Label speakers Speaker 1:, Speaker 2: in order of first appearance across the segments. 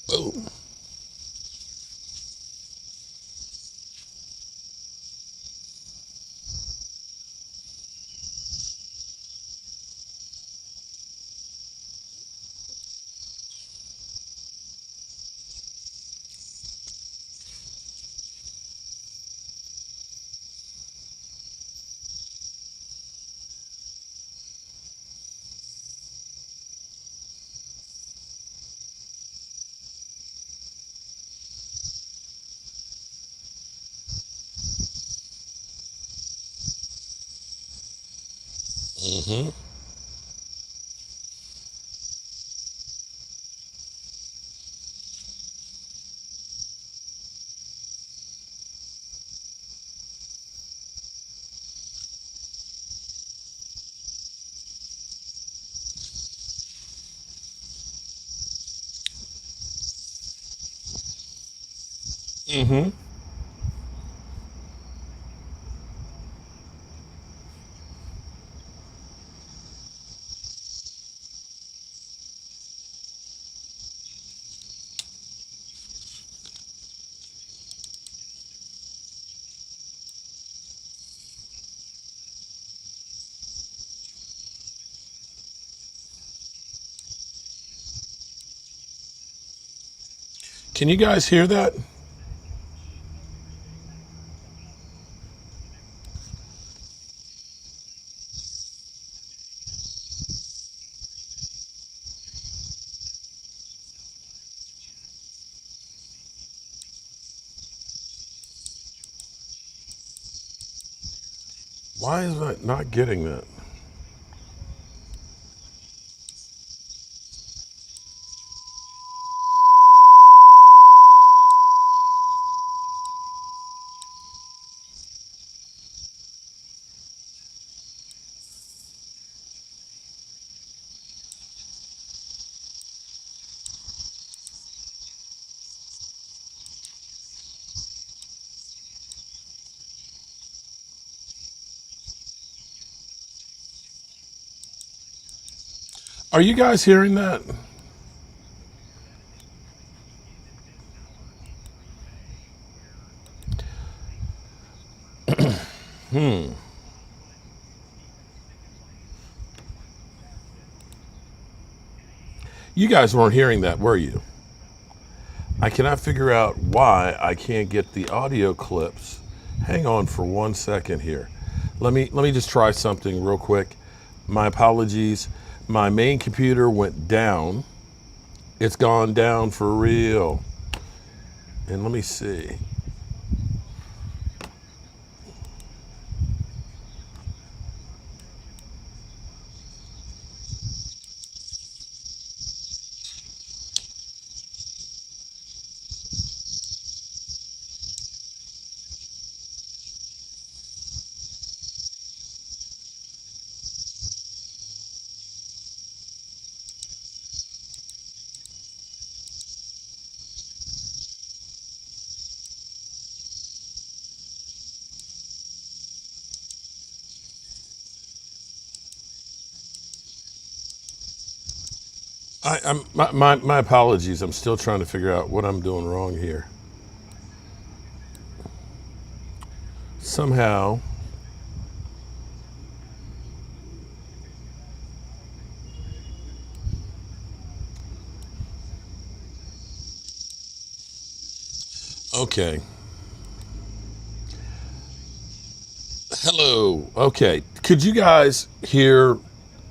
Speaker 1: Boom. Mm-hmm. Mm-hmm. Can you guys hear that? Why is that not getting that? Are you guys hearing that? Hmm. You guys weren't hearing that, were you? I cannot figure out why I can't get the audio clips. Hang on for 1 second here. Let me just try something real quick. My apologies. My main computer went down. It's gone down for real. And let me see. My apologies. I'm still trying to figure out what I'm doing wrong here. Somehow, okay. Hello. Okay. Could you guys hear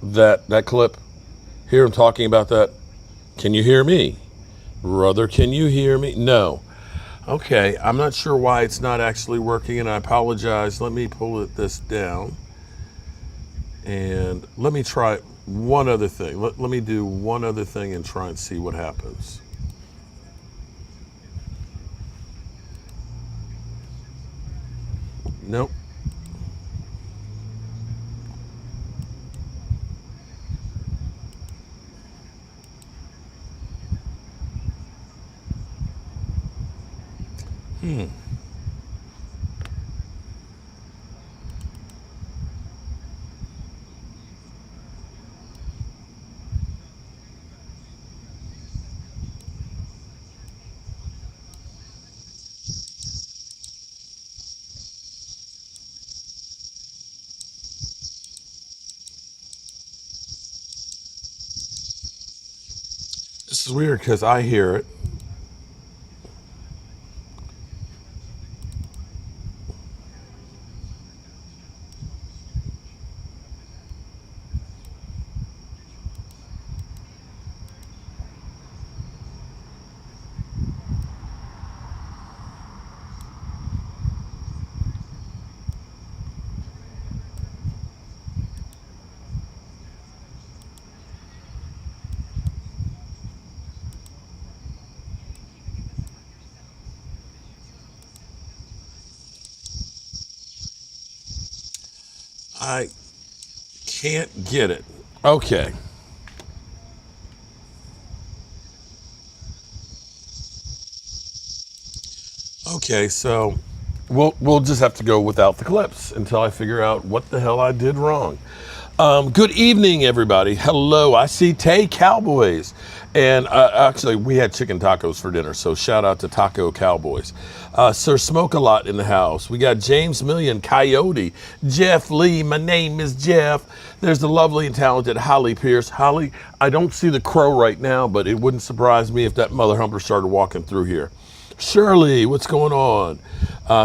Speaker 1: that clip? Hear him talking about that? Can you hear me? Brother, can you hear me? No. Okay. I'm not sure why it's not actually working, and I apologize. Let me this down. And let me try one other thing. Let me do one other thing and try and see what happens. Nope. Hmm. This is weird because I hear it. I can't get it. Okay. Okay, so we'll just have to go without the clips until I figure out what the hell I did wrong. Good evening, everybody. Hello. I see Tay Cowboys. And actually, we had chicken tacos for dinner, so shout out to Taco Cowboys. Sir Smoke a Lot in the house. We got James Million, Coyote, Jeff Lee. My name is Jeff. There's the lovely and talented Holly Pierce. Holly, I don't see the crow right now, but it wouldn't surprise me if that mother humper started walking through here. Shirley, what's going on?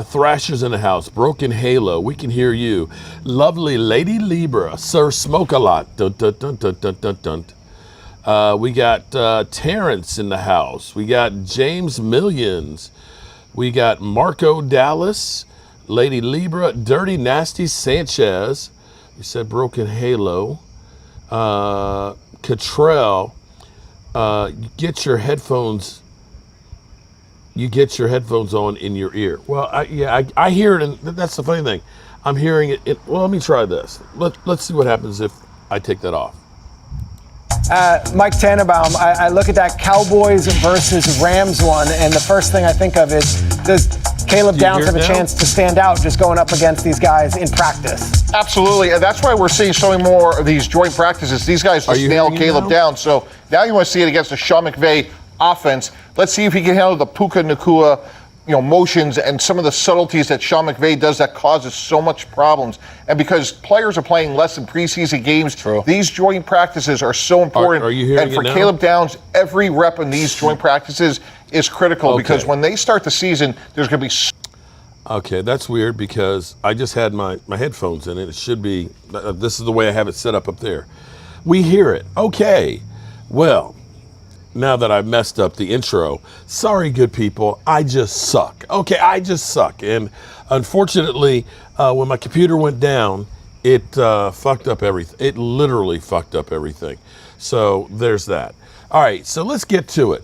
Speaker 1: Thrasher's in the house. Broken Halo, we can hear you. Lovely Lady Libra, Sir Smoke a Lot. Dun, dun, dun, dun, dun, dun, dun. We got Terrence in the house. We got James Millions. We got Marco Dallas, Lady Libra, Dirty Nasty Sanchez. We said Broken Halo. Cottrell, get your headphones. You get your headphones on in your ear. Well, I hear it, and that's the funny thing. I'm hearing it. Well, let me try this. Let's see what happens if I take that off.
Speaker 2: Mike Tannenbaum, I look at that Cowboys versus Rams one, and the first thing I think of is, does Caleb Downs have a chance to stand out just going up against these guys in practice?
Speaker 3: Absolutely, and that's why we're seeing so many more of these joint practices. These guys just nailed Caleb Downs. So now you want to see it against the Sean McVay offense. Let's see if he can handle the Puka Nacua, motions and some of the subtleties that Sean McVay does that causes so much problems. And because players are playing less in preseason games, these joint practices are so important.
Speaker 1: Are you hearing
Speaker 3: and for
Speaker 1: it now?
Speaker 3: Caleb Downs, every rep in these joint practices is critical because when they start the season, there's going to be.
Speaker 1: Okay, that's weird because I just had my headphones in, and it should be. This is the way I have it set up there. We hear it. Okay, well. Now that I've messed up the intro, sorry, good people, I just suck. Okay, I just suck. And unfortunately, when my computer went down, it fucked up everything. It literally fucked up everything. So there's that. All right, so let's get to it.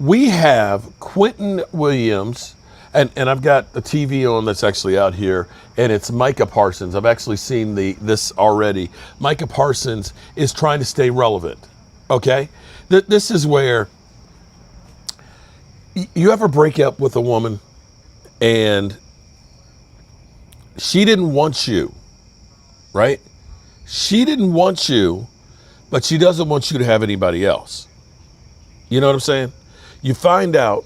Speaker 1: We have Quinnen Williams, and I've got the TV on that's actually out here, and it's Micah Parsons. I've actually seen this already. Micah Parsons is trying to stay relevant, okay? This is where you ever break up with a woman and she didn't want you, right? She didn't want you, but she doesn't want you to have anybody else. You know what I'm saying? You find out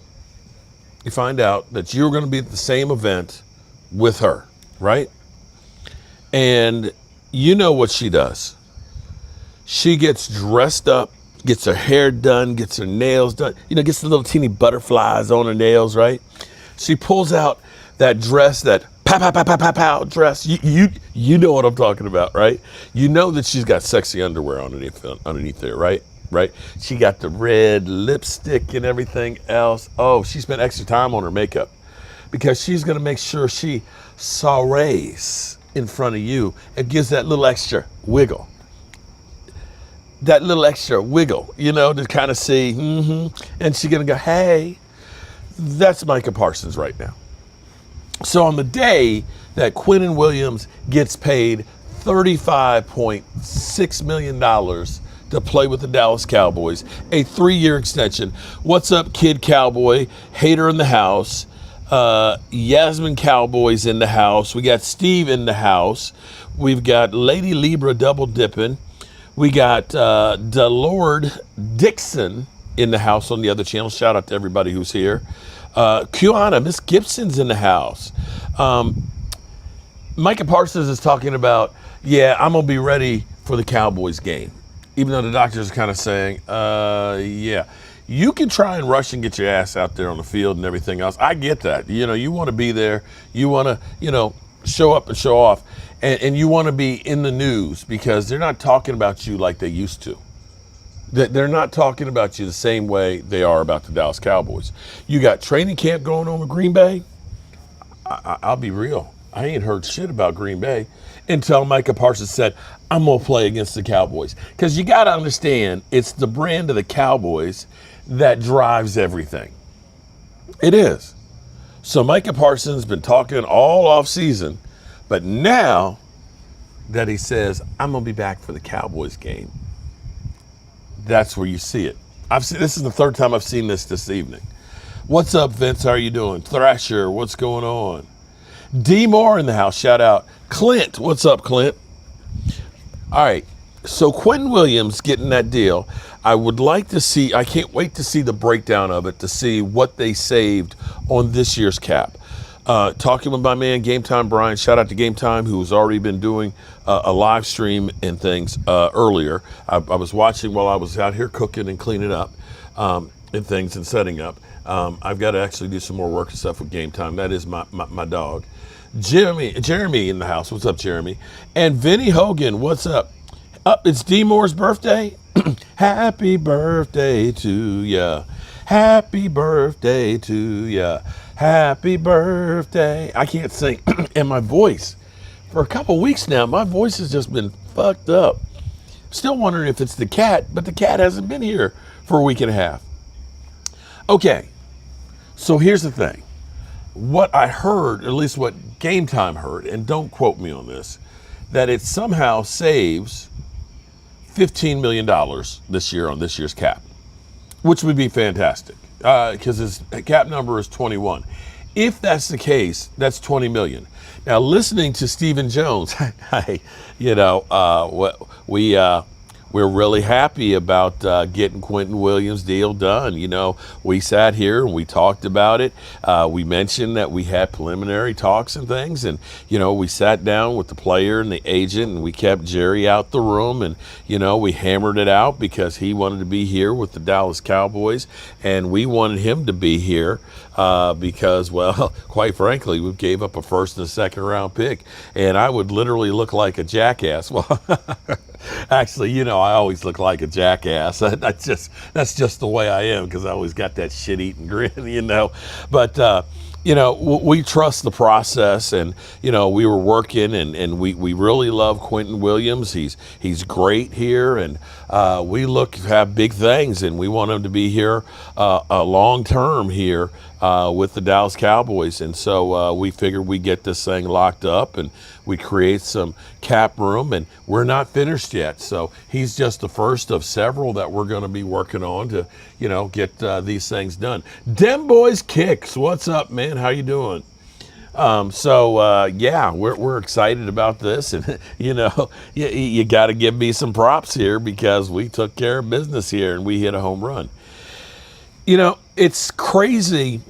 Speaker 1: that you're going to be at the same event with her, right? And you know what she does. She gets dressed up, gets her hair done, gets her nails done, gets the little teeny butterflies on her nails, right? She pulls out that dress, that pow dress. You know what I'm talking about, right? You know that she's got sexy underwear underneath there, right? Right? She got the red lipstick and everything else. Oh, she spent extra time on her makeup because she's going to make sure she soirees in front of you and gives that little extra wiggle. That little extra wiggle, to kind of see, and she's going to go, hey, that's Micah Parsons right now. So on the day that Quinnen Williams gets paid $35.6 million to play with the Dallas Cowboys, a 3-year extension. What's up, Kid Cowboy? Hater in the house. Yasmin Cowboys in the house. We got Steve in the house. We've got Lady Libra double dipping. We got DeLord Dixon in the house on the other channel. Shout out to everybody who's here. Kiana, Miss Gibson's in the house. Micah Parsons is talking about, I'm going to be ready for the Cowboys game. even though the doctors are kind of saying, yeah. You can try and rush and get your ass out there on the field and everything else. I get that. You want to be there. You want to, show up and show off. And you want to be in the news because they're not talking about you like they used to. They're not talking about you the same way they are about the Dallas Cowboys. You got training camp going on with Green Bay. I'll be real. I ain't heard shit about Green Bay until Micah Parsons said, I'm going to play against the Cowboys. Because you got to understand, it's the brand of the Cowboys that drives everything. It is. So Micah Parsons has been talking all off season, but now that he says, I'm going to be back for the Cowboys game, that's where you see it. This is the third time I've seen this evening. What's up, Vince? How are you doing? Thrasher, what's going on? D Moore in the house, shout out. Clint, what's up, Clint? All right, so Quinnen Williams getting that deal. I would like to see, I can't wait to see the breakdown of it, to see what they saved on this year's cap. Talking with my man, Game Time Brian, shout out to Game Time, who's already been doing a live stream and things earlier. I was watching while I was out here cooking and cleaning up and things and setting up. I've got to actually do some more work and stuff with Game Time. That is my dog. Jeremy in the house. What's up, Jeremy? And Vinny Hogan, what's up? It's D Moore's birthday. Happy birthday to ya. Happy birthday to ya. Happy birthday. I can't sing. And my voice, for a couple weeks now, my voice has just been fucked up. Still wondering if it's the cat, but the cat hasn't been here for a week and a half. Okay, so here's the thing. What I heard, at least what Game Time heard, and don't quote me on this, that it somehow saves $15 million this year on this year's cap, which would be fantastic because his cap number is 21. If that's the case, that's 20 million. Now, listening to Stephen Jones, we're really happy about getting Quinnen Williams' deal done. We sat here and we talked about it. We mentioned that we had preliminary talks and things, and we sat down with the player and the agent, and we kept Jerry out the room, and we hammered it out because he wanted to be here with the Dallas Cowboys, and we wanted him to be here because, well, quite frankly, we gave up a first and a second round pick, and I would literally look like a jackass. Well, actually, I always look like a jackass. That's just the way I am because I always got that shit-eating grin, But, we trust the process, and, we were working, and we really love Quinnen Williams. He's great here, and we have big things, and we want him to be here a long term here with the Dallas Cowboys. And so we figured we get this thing locked up, and we create some cap room, and we're not finished yet. So he's just the first of several that we're going to be working on to, get these things done. Dem Boys Kicks, what's up, man? How you doing? We're excited about this, and you got to give me some props here because we took care of business here and we hit a home run. It's crazy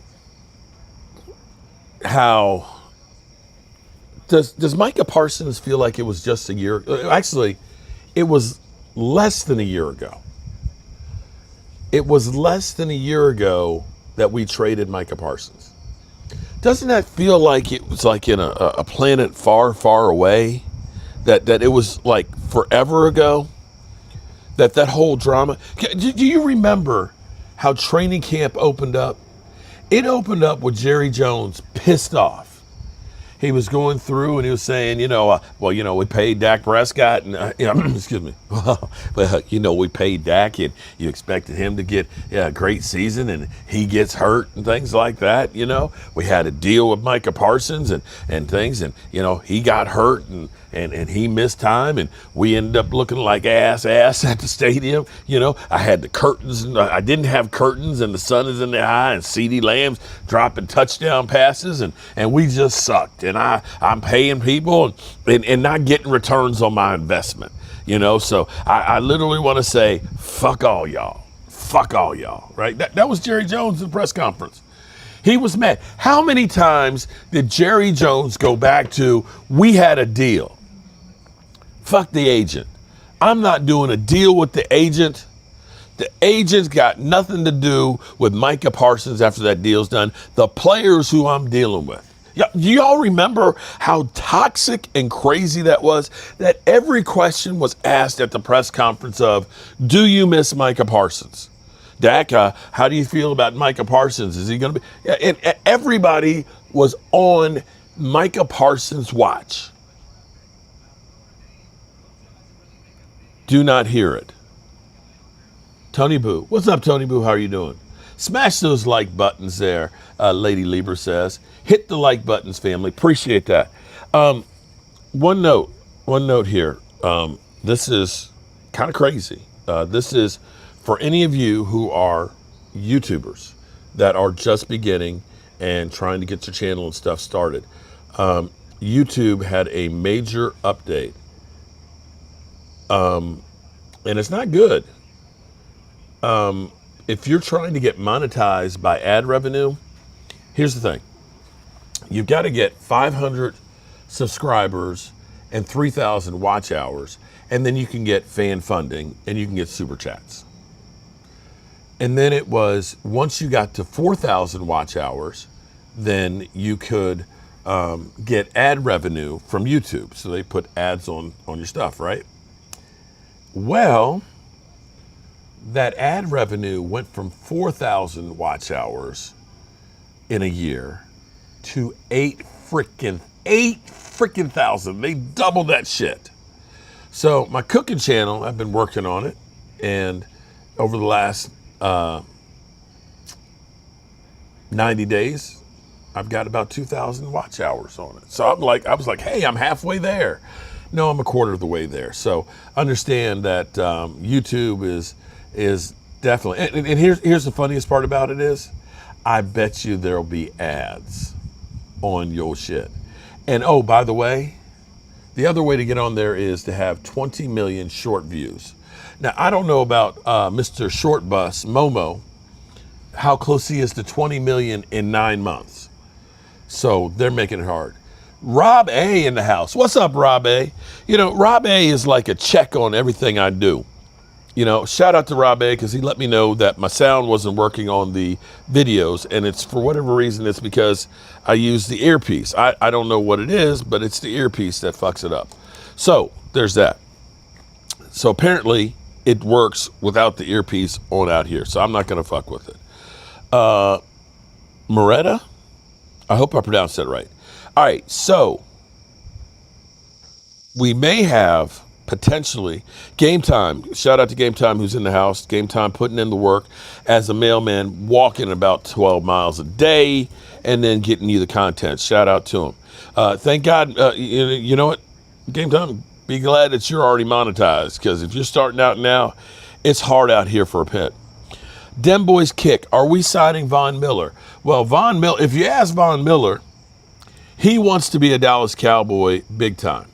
Speaker 1: how does Micah Parsons feel like it was just a year? Actually, it was less than a year ago. It was less than a year ago that we traded Micah Parsons. Doesn't that feel like it was like in a planet far, far away? That it was like forever ago? That whole drama? Do you remember how training camp opened up? It opened up with Jerry Jones pissed off. He was going through and he was saying, we paid Dak Prescott and, excuse me, we paid Dak and you expected him to get a great season and he gets hurt and things like that. We had a deal with Micah Parsons and things, and, he got hurt and he missed time, and we ended up looking like ass at the stadium. I had the curtains, and I didn't have curtains, and the sun is in the eye, and CeeDee Lamb's dropping touchdown passes, and we just sucked. And I'm paying people and not getting returns on my investment. So I literally want to say, fuck all y'all, right? That was Jerry Jones in the press conference. He was mad. How many times did Jerry Jones go back to, we had a deal? Fuck the agent. I'm not doing a deal with the agent. The agent's got nothing to do with Micah Parsons after that deal's done. The players who I'm dealing with. Do y'all remember how toxic and crazy that was? That every question was asked at the press conference of, do you miss Micah Parsons? Dak, how do you feel about Micah Parsons? Is he going to be? And everybody was on Micah Parsons' watch. Do not hear it. Tony Boo. What's up, Tony Boo? How are you doing? Smash those like buttons there, Lady Lieber says. Hit the like buttons, family. Appreciate that. One note here. This is kind of crazy. This is for any of you who are YouTubers that are just beginning and trying to get your channel and stuff started. YouTube had a major update. And it's not good. If you're trying to get monetized by ad revenue, here's the thing. You've got to get 500 subscribers and 3,000 watch hours, and then you can get fan funding and you can get super chats. And then it was, once you got to 4,000 watch hours, then you could get ad revenue from YouTube. So they put ads on your stuff, right? Well, that ad revenue went from 4,000 watch hours in a year to 8 freaking thousand. They doubled that shit. So my cooking channel, I've been working on it, and over the last 90 days, I've got about 2,000 watch hours on it. So I was like, hey, I'm halfway there. No, I'm a quarter of the way there. So understand that YouTube is definitely, and here's the funniest part about it is, I bet you there'll be ads on your shit. And oh, by the way, the other way to get on there is to have 20 million short views. Now, I don't know about Mr. Short Bus, Momo, how close he is to 20 million in 9 months. So they're making it hard. Rob A in the house. What's up, Rob A? You know, Rob A is like a check on everything I do. You know, shout out to Rob A because he let me know that my sound wasn't working on the videos, and it's for whatever reason, it's because I use the earpiece. I don't know what it is, but it's the earpiece that fucks it up. So there's that. So apparently it works without the earpiece on out here, so I'm not going to fuck with it. Moretta? I hope I pronounced that right. All right, so we may have potentially Game Time. Shout out to Game Time who's in the house. Game Time putting in the work as a mailman, walking about 12 miles a day and then getting you the content. Shout out to him. Thank God, you know what? Game Time, be glad that you're already monetized, because if you're starting out now, it's hard out here for a pet. Dem Boys Kick, are we signing Von Miller? Well, Von Miller, if you ask Von Miller, he wants to be a Dallas Cowboy big time.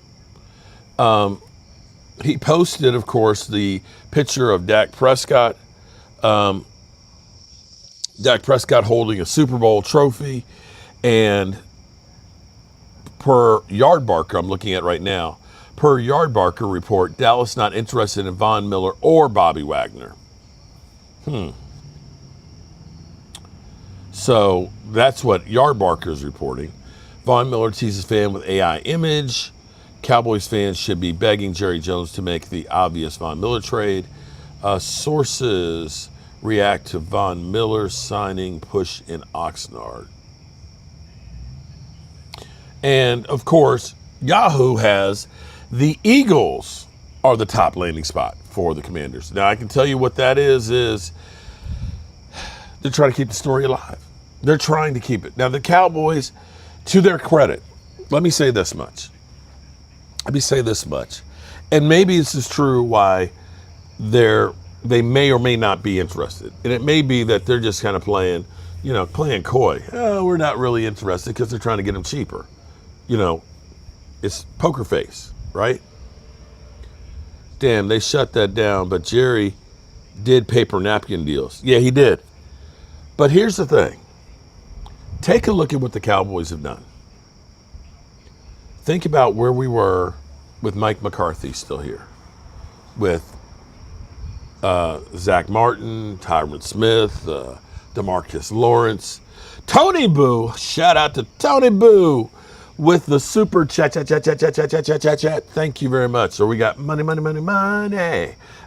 Speaker 1: He posted, of course, the picture of Dak Prescott. Dak Prescott holding a Super Bowl trophy. And per Yardbarker, I'm looking at right now, per Yardbarker report, Dallas not interested in Von Miller or Bobby Wagner. So that's what Yardbarker is reporting. Von Miller teases fan with AI image. Cowboys fans should be begging Jerry Jones to make the obvious Von Miller trade. Sources react to Von Miller signing push in Oxnard. And of course, Yahoo has the Eagles are the top landing spot for the Commanders. Now I can tell you what that is they're trying to keep the story alive. They're trying to keep it. Now the Cowboys, to their credit, let me say this much. And maybe this is true why they may or may not be interested. And it may be that they're just kind of playing coy. Oh, we're not really interested because they're trying to get them cheaper. You know, it's poker face, right? Damn, they shut that down, but Jerry did paper napkin deals. Yeah, he did. But here's the thing. Take a look at what the Cowboys have done. Think about where we were with Mike McCarthy still here. with Zach Martin, Tyron Smith, DeMarcus Lawrence, Tony Boo. Shout out to Tony Boo with the super chat. Thank you very much. So we got money.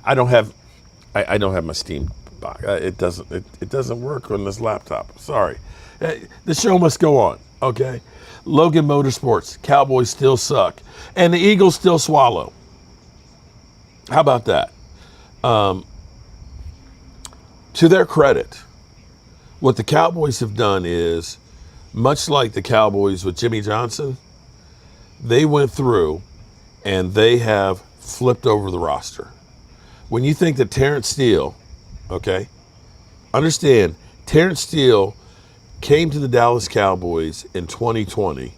Speaker 1: I don't have my Steam box. It doesn't work on this laptop. Sorry. The show must go on. Okay. Logan Motorsports. Cowboys still suck, and the Eagles still swallow. How about that? To their credit, what the Cowboys have done is, much like the Cowboys with Jimmy Johnson, they went through and they have flipped over the roster. When you think that Terrence Steele, okay, understand, Terrence Steele came to the Dallas Cowboys in 2020,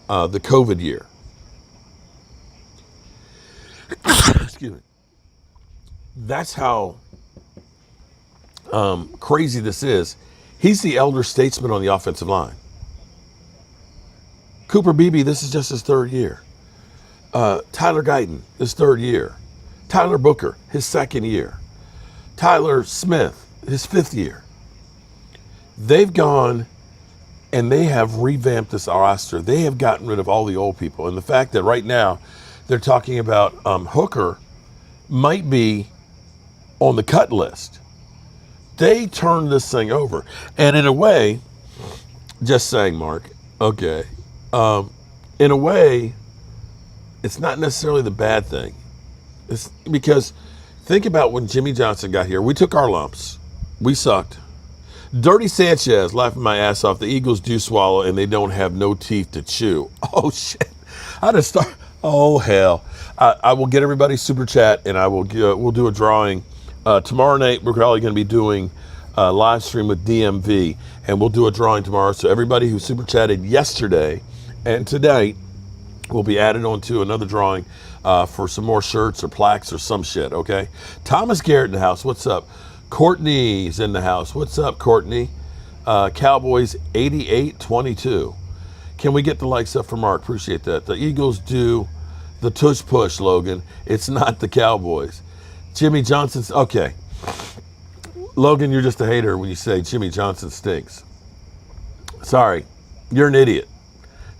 Speaker 1: the COVID year. Excuse me. That's how crazy this is. He's the elder statesman on the offensive line. Cooper Beebe, this is just his third year. Tyler Guyton, his third year. Tyler Booker, his second year. Tyler Smith, his fifth year. They've gone and they have revamped this roster. They have gotten rid of all the old people. And the fact that right now they're talking about Hooker might be on the cut list. They turned this thing over. And in a way, just saying, Mark, okay, in a way, it's not necessarily the bad thing. It's because think about when Jimmy Johnson got here. We took our lumps. We sucked. Dirty Sanchez, laughing my ass off. The Eagles do swallow, and they don't have no teeth to chew. Oh, shit. I just start. Oh, hell. I will get everybody's super chat, and we'll do a drawing. Tomorrow night, we're probably going to be doing a live stream with DMV, and we'll do a drawing tomorrow. So everybody who super chatted yesterday and tonight will be added onto another drawing for some more shirts or plaques or some shit, okay? Thomas Garrett in the house. What's up? Courtney's in the house. What's up, Courtney? Cowboys 88-22. Can we get the likes up for Mark? Appreciate that. The Eagles do the tush push, Logan. It's not the Cowboys. Jimmy Johnson's, okay. Logan, you're just a hater when you say Jimmy Johnson stinks. Sorry, you're an idiot.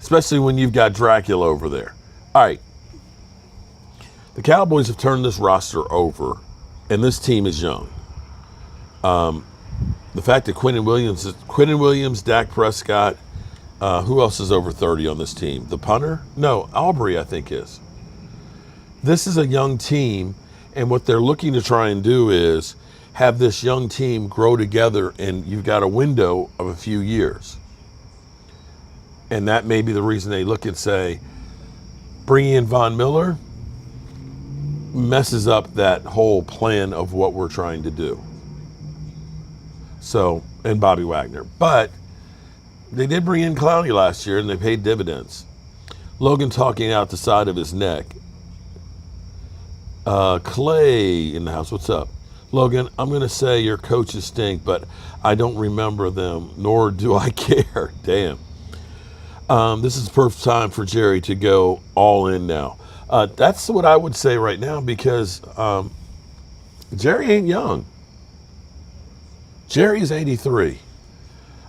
Speaker 1: Especially when you've got Dracula over there. All right. The Cowboys have turned this roster over, and this team is young. The fact that Quinnen Williams, Dak Prescott, who else is over 30 on this team? The punter? No, Aubrey, I think is. This is a young team, and what they're looking to try and do is have this young team grow together, and you've got a window of a few years. And that may be the reason they look and say, bringing in Von Miller messes up that whole plan of what we're trying to do. So, and Bobby Wagner. But they did bring in Clowney last year, and they paid dividends. Logan talking out the side of his neck. Clay in the house. What's up? Logan, I'm going to say your coaches stink, but I don't remember them, nor do I care. Damn. This is the perfect time for Jerry to go all in now. That's what I would say right now, because Jerry ain't young. Jerry is 83.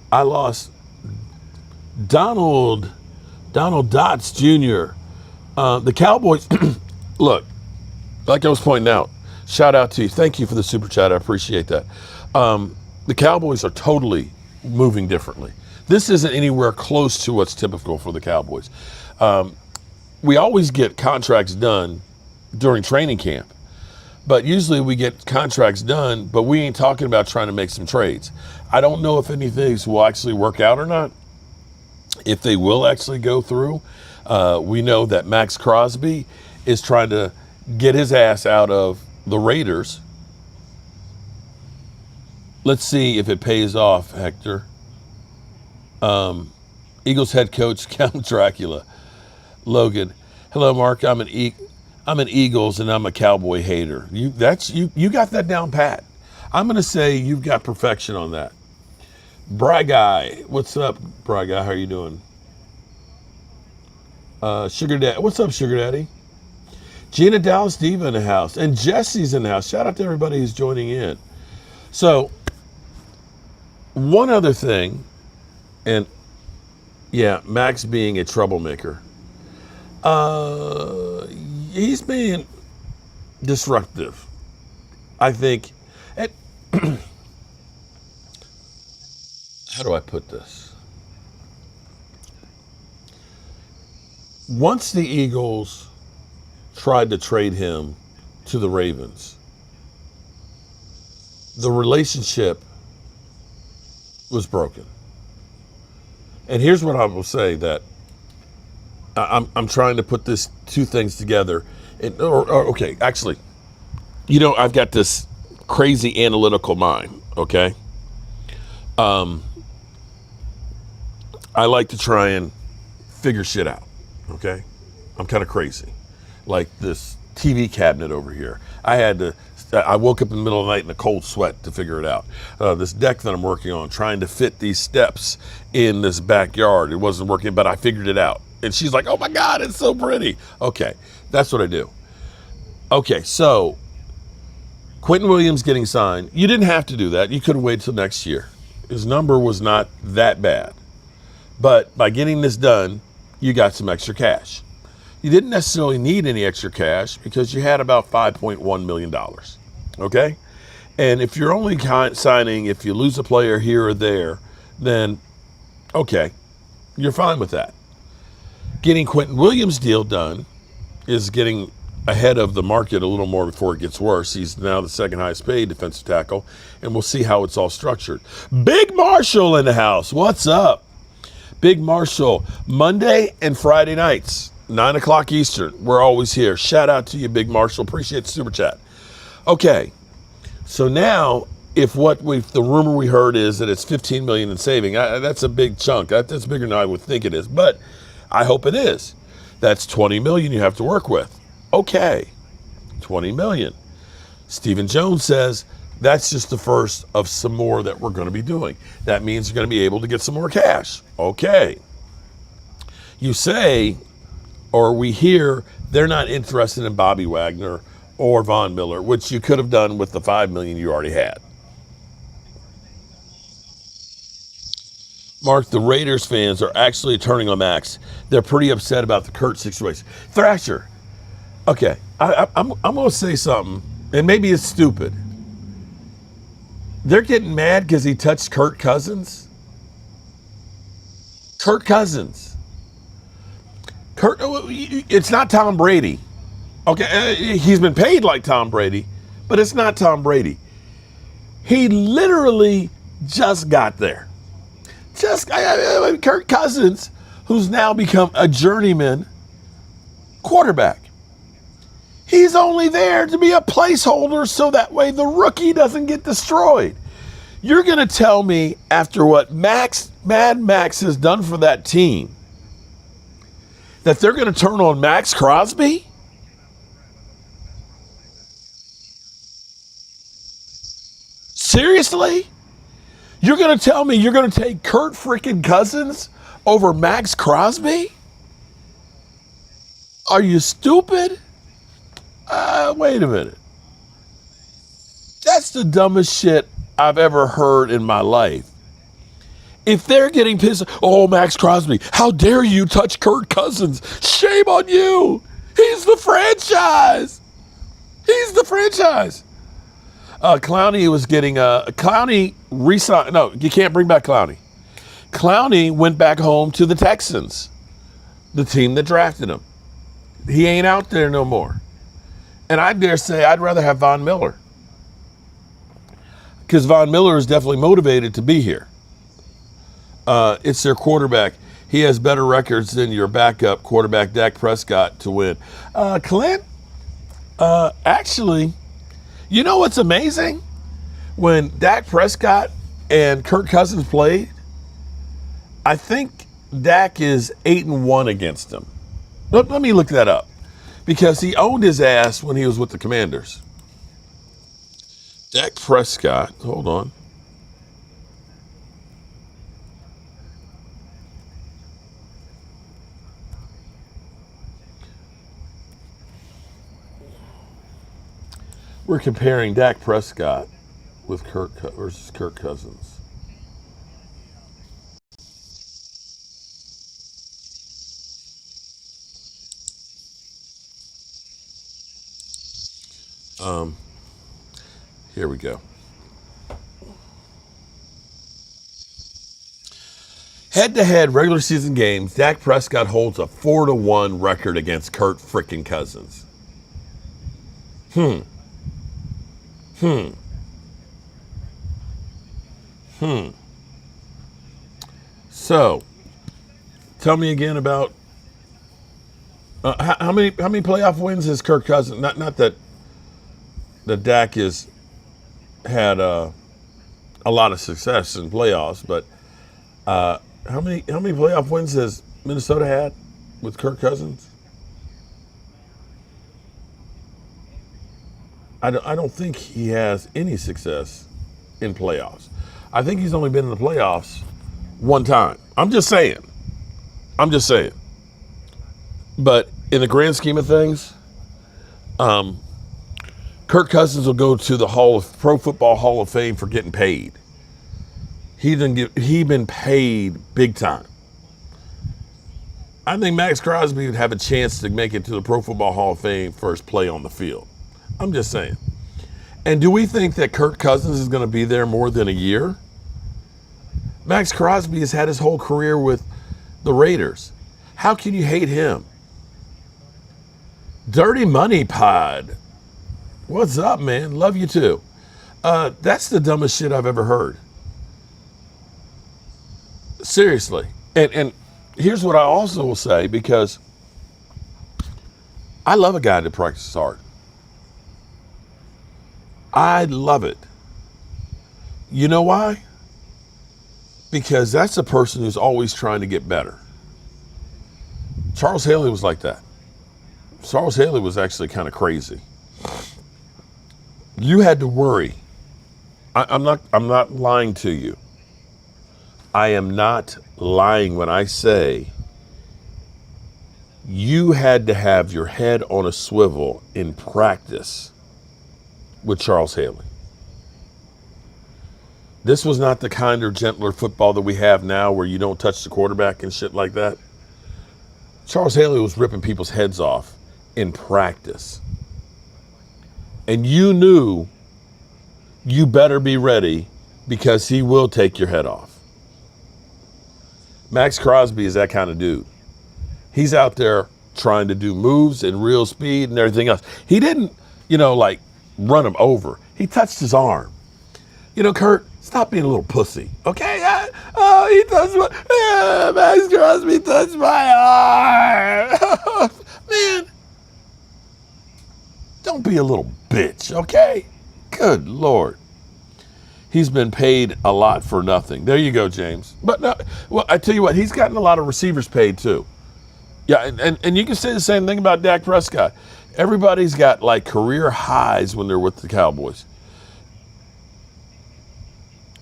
Speaker 1: I lost Donald Dotz Jr. The Cowboys, look, like I was pointing out, shout out to you. Thank you for the super chat. I appreciate that. The Cowboys are totally moving differently. This isn't anywhere close to what's typical for the Cowboys. We always get contracts done during training camp, but usually we get contracts done, but we ain't talking about trying to make some trades. I don't know if any of these will actually work out or not. If they will actually go through, we know that Max Crosby is trying to get his ass out of the Raiders. Let's see if it pays off, Hector. Eagles head coach Count Dracula. Logan, hello, Mark. I'm an Eagles and I'm a Cowboy hater. You got that down pat. I'm gonna say you've got perfection on that. Bry Guy, what's up, Bry Guy? How are you doing? Sugar Daddy, what's up, Sugar Daddy? Gina Dallas Diva in the house. And Jesse's in the house. Shout out to everybody who's joining in. So, one other thing, and yeah, Max being a troublemaker. He's being disruptive. I think. How do I put this? Once the Eagles tried to trade him to the Ravens, the relationship was broken. And here's what I will say, that I'm trying to put this two things together. Okay, actually, I've got this crazy analytical mind, okay? I like to try and figure shit out, okay? I'm kind of crazy. Like this TV cabinet over here. I woke up in the middle of the night in a cold sweat to figure it out. This deck that I'm working on, trying to fit these steps in this backyard. It wasn't working, but I figured it out. And she's like, oh my God, it's so pretty. Okay, that's what I do. Okay, so Quinnen Williams getting signed. You didn't have to do that. You could have waited till next year. His number was not that bad. But by getting this done, you got some extra cash. You didn't necessarily need any extra cash because you had about $5.1 million, okay? And if you're only signing, if you lose a player here or there, then okay, you're fine with that. Getting Quinnen Williams' deal done is getting ahead of the market a little more before it gets worse. He's now the second highest paid defensive tackle, and we'll see how it's all structured. Big Marshall in the house. What's up? Big Marshall, Monday and Friday nights, 9 o'clock Eastern. We're always here. Shout out to you, Big Marshall. Appreciate the super chat. Okay, so now if the rumor we heard is that it's $15 million in saving, that's a big chunk. That's bigger than I would think it is, but I hope it is. That's $20 million you have to work with. Okay, $20 million. Stephen Jones says that's just the first of some more that we're going to be doing. That means you're going to be able to get some more cash. Okay. You say, or we hear, they're not interested in Bobby Wagner or Von Miller, which you could have done with the $5 million you already had. Mark, the Raiders fans are actually turning on Max. They're pretty upset about the Kurt situation. Thrasher, okay, I'm going to say something, and maybe it's stupid. They're getting mad because he touched Kirk Cousins. Kirk Cousins. It's not Tom Brady. Okay, he's been paid like Tom Brady, but it's not Tom Brady. He literally just got there. Kirk Cousins, who's now become a journeyman quarterback. He's only there to be a placeholder so that way the rookie doesn't get destroyed. You're going to tell me after what Mad Max has done for that team that they're going to turn on Max Crosby? Seriously? You're going to tell me you're going to take Kurt freaking Cousins over Max Crosby? Are you stupid? Wait a minute. That's the dumbest shit I've ever heard in my life. If they're getting pissed, oh, Max Crosby, how dare you touch Kirk Cousins? Shame on you. He's the franchise. He's the franchise. Clowney was getting Clowney resigned. No, you can't bring back Clowney. Clowney went back home to the Texans, the team that drafted him. He ain't out there no more. And I dare say I'd rather have Von Miller, because Von Miller is definitely motivated to be here. It's their quarterback. He has better records than your backup quarterback, Dak Prescott, to win. Clint, actually, you know what's amazing? When Dak Prescott and Kirk Cousins played, I think Dak is 8-1 against him. Let me look that up, because he owned his ass when he was with the Commanders. Dak Prescott, hold on. We're comparing Dak Prescott with versus Kirk Cousins. Here we go. Head-to-head regular season games, Dak Prescott holds a 4-1 record against Kirk frickin' Cousins. So, tell me again about how many playoff wins has Kirk Cousins? Not that Dak has had a lot of success in playoffs, but how many playoff wins has Minnesota had with Kirk Cousins? I don't think he has any success in playoffs. I think he's only been in the playoffs one time. I'm just saying. But in the grand scheme of things, Kirk Cousins will go to the Pro Football Hall of Fame for getting paid. He been paid big time. I think Max Crosby would have a chance to make it to the Pro Football Hall of Fame for his play on the field. I'm just saying. And do we think that Kirk Cousins is going to be there more than a year? Max Crosby has had his whole career with the Raiders. How can you hate him? Dirty Money Pod. What's up, man? Love you too. That's the dumbest shit I've ever heard. Seriously. And here's what I also will say, because I love a guy that practices hard. I love it. You know why? Because that's a person who's always trying to get better. Charles Haley was like that. Charles Haley was actually kind of crazy. You had to worry. I'm not lying to you. I am not lying when I say you had to have your head on a swivel in practice with Charles Haley. This was not the kinder, gentler football that we have now where you don't touch the quarterback and shit like that. Charles Haley was ripping people's heads off in practice. And you knew you better be ready because he will take your head off. Max Crosby is that kind of dude. He's out there trying to do moves and real speed and everything else. He didn't, like run him over. He touched his arm. Kurt, stop being a little pussy, okay? He touched Max Crosby touched my arm. Man, don't be a little bitch, okay? Good Lord. He's been paid a lot for nothing. There you go, James. But no, well, I tell you what, he's gotten a lot of receivers paid too. Yeah, and you can say the same thing about Dak Prescott. Everybody's got like career highs when they're with the Cowboys.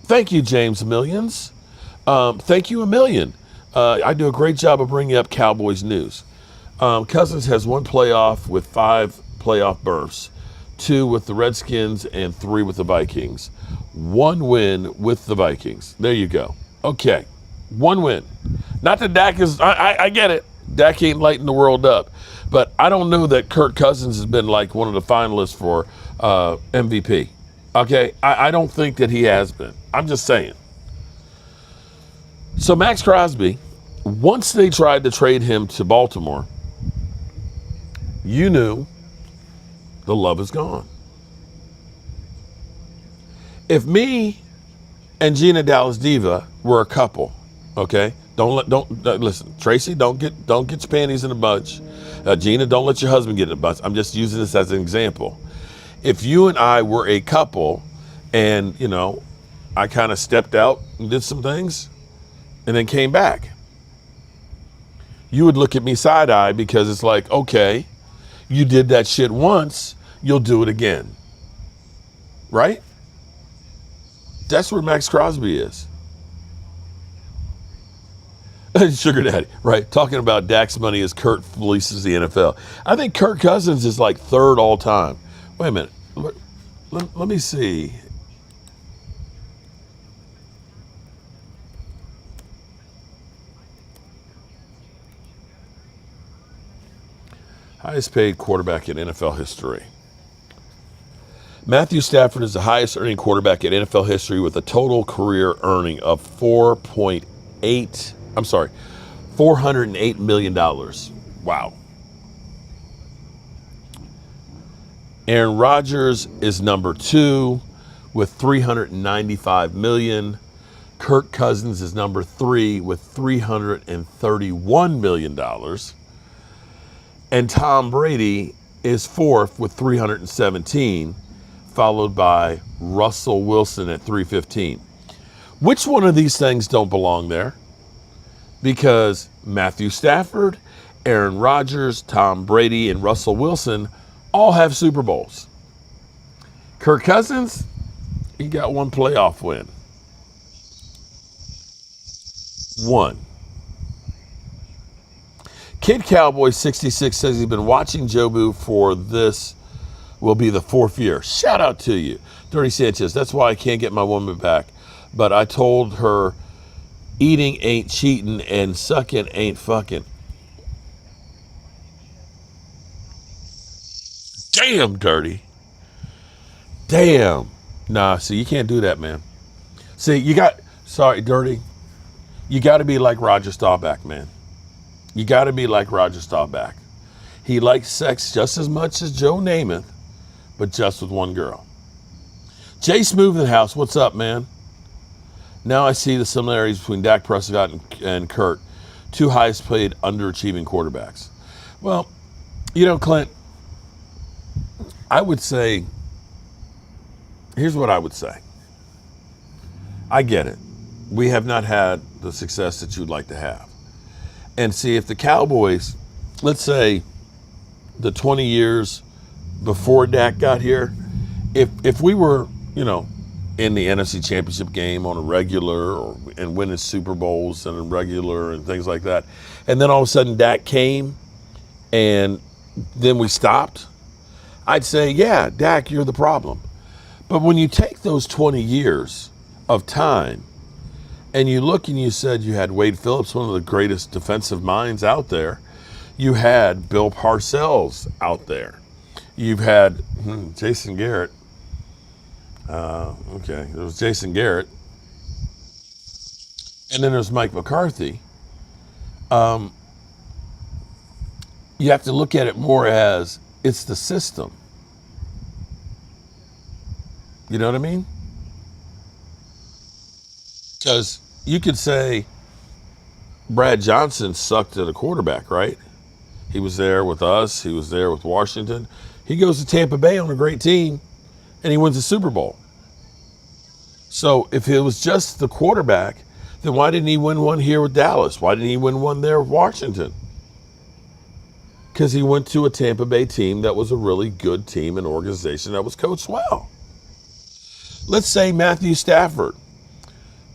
Speaker 1: Thank you, James Millions. Thank you a million. I do a great job of bringing up Cowboys news. Cousins has 1 playoff with 5 playoff berths, 2 with the Redskins and 3 with the Vikings. 1 win with the Vikings. There you go. Okay, 1 win. Not that Dak is, I get it. Dak ain't lighting the world up. But I don't know that Kirk Cousins has been like one of the finalists for MVP. Okay, I don't think that he has been. I'm just saying. So Max Crosby, once they tried to trade him to Baltimore, you knew the love is gone. If me and Gina Dallas Diva were a couple, okay, listen, Tracy, don't get your panties in a bunch. Gina, don't let your husband get in a bunch. I'm just using this as an example. If you and I were a couple and, I kind of stepped out and did some things and then came back, you would look at me side-eye because it's like, okay, you did that shit once, you'll do it again. Right? That's where Max Crosby is. Sugar Daddy, right? Talking about Dak's money as Kurt fleeces the NFL. I think Kirk Cousins is like 3rd all time. Wait a minute. let me see. Highest paid quarterback in NFL history. Matthew Stafford is the highest earning quarterback in NFL history with a total career earning of $408 million. Wow. Aaron Rodgers is number 2 with $395 million. Kirk Cousins is number 3 with $331 million. And Tom Brady is 4th with 317, followed by Russell Wilson at 315. Which one of these things don't belong there? Because Matthew Stafford, Aaron Rodgers, Tom Brady, and Russell Wilson all have Super Bowls. Kirk Cousins, he got one playoff win. One. Kid Cowboy 66 says he's been watching Jobu for this will be the 4th year. Shout out to you. Dirty Sanchez, that's why I can't get my woman back. But I told her eating ain't cheating and sucking ain't fucking. Damn, Dirty. Damn. Nah, see, you can't do that, man. See, Dirty. You got to be like Roger Staubach, man. You got to be like Roger Staubach. He likes sex just as much as Joe Namath, but just with one girl. Jay Smooth in the house, what's up, man? Now I see the similarities between Dak Prescott and Kurt, 2 highest paid underachieving quarterbacks. Well, Clint, I would say, here's what I would say. I get it. We have not had the success that you'd like to have. And see, if the Cowboys, let's say the 20 years before Dak got here, if we were, in the NFC Championship game on a regular and winning Super Bowls and a regular and things like that, and then all of a sudden Dak came and then we stopped, I'd say, yeah, Dak, you're the problem. But when you take those 20 years of time and you look and you said you had Wade Phillips, one of the greatest defensive minds out there. You had Bill Parcells out there. You've had Jason Garrett. There was Jason Garrett. And then there's Mike McCarthy. You have to look at it more as it's the system. You know what I mean? Because you could say Brad Johnson sucked at a quarterback, right? He was there with us. He was there with Washington. He goes to Tampa Bay on a great team, and he wins the Super Bowl. So if it was just the quarterback, then why didn't he win one here with Dallas? Why didn't he win one there with Washington? Because he went to a Tampa Bay team that was a really good team and organization that was coached well. Let's say Matthew Stafford.